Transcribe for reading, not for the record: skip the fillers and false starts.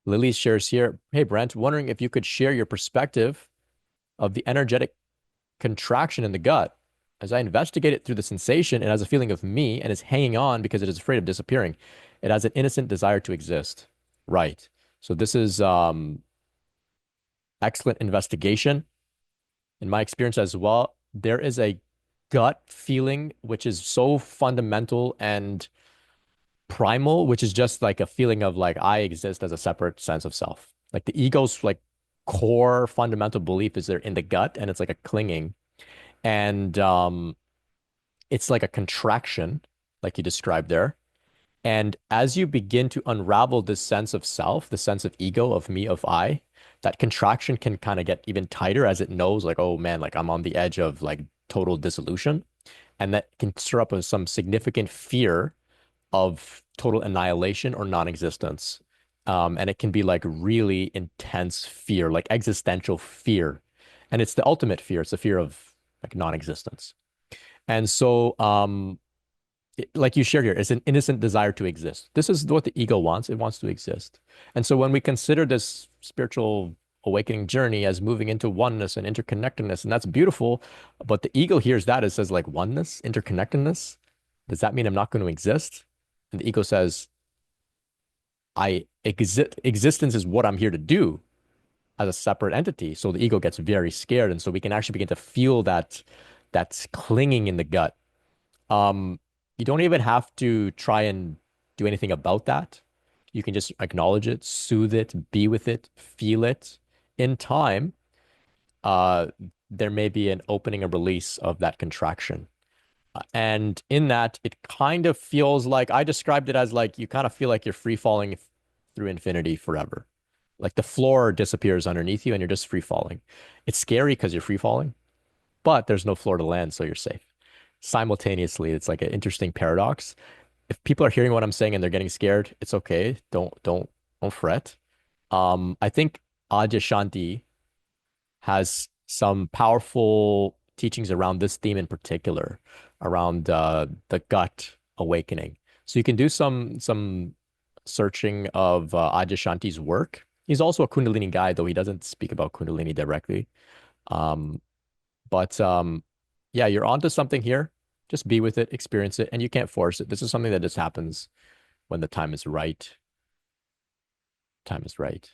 Lily shares here, hey, Brent, wondering if you could share your perspective of the energetic contraction in the gut. As I investigate it through the sensation, it has a feeling of me and is hanging on because it is afraid of disappearing. It has an innocent desire to exist. Right. So this is excellent investigation. In my experience as well, there is a gut feeling which is so fundamental and primal, which is just like a feeling of like I exist as a separate sense of self. Like the ego's like core fundamental belief is there in the gut, and it's like a clinging. And it's like a contraction, like you described there. And as you begin to unravel this sense of self, the sense of ego, of me, of I, that contraction can kind of get even tighter as it knows, like, oh man, like I'm on the edge of like total dissolution. And that can stir up some significant fear of total annihilation or non-existence. And it can be like really intense fear, like existential fear. And it's the ultimate fear. It's the fear of like non-existence. And so, like you shared here, it's an innocent desire to exist. This is what the ego wants. It wants to exist. And so when we consider this spiritual awakening journey as moving into oneness and interconnectedness, and that's beautiful, but the ego hears that it says like oneness, interconnectedness. Does that mean I'm not going to exist? And the ego says, I exist. Existence is what I'm here to do as a separate entity. So the ego gets very scared. And so we can actually begin to feel that that's clinging in the gut. Um, you don't even have to try and do anything about that. You can just acknowledge it, soothe it, be with it, feel it. In time, uh, there may be an opening and release of that contraction. And in that, it kind of feels like I described it as like you kind of feel like you're free falling through infinity forever. Like the floor disappears underneath you and you're just free falling. It's scary because you're free falling, but there's no floor to land, so you're safe. Simultaneously, it's like an interesting paradox. If people are hearing what I'm saying and they're getting scared, it's okay. Don't fret. I think Adyashanti has some powerful teachings around this theme in particular, around the gut awakening. So you can do some searching of Adyashanti's work. He's also a Kundalini guy, though he doesn't speak about Kundalini directly. Um, but yeah, you're onto something here. Just be with it, experience it, and you can't force it. This is something that just happens when the time is right. Time is right.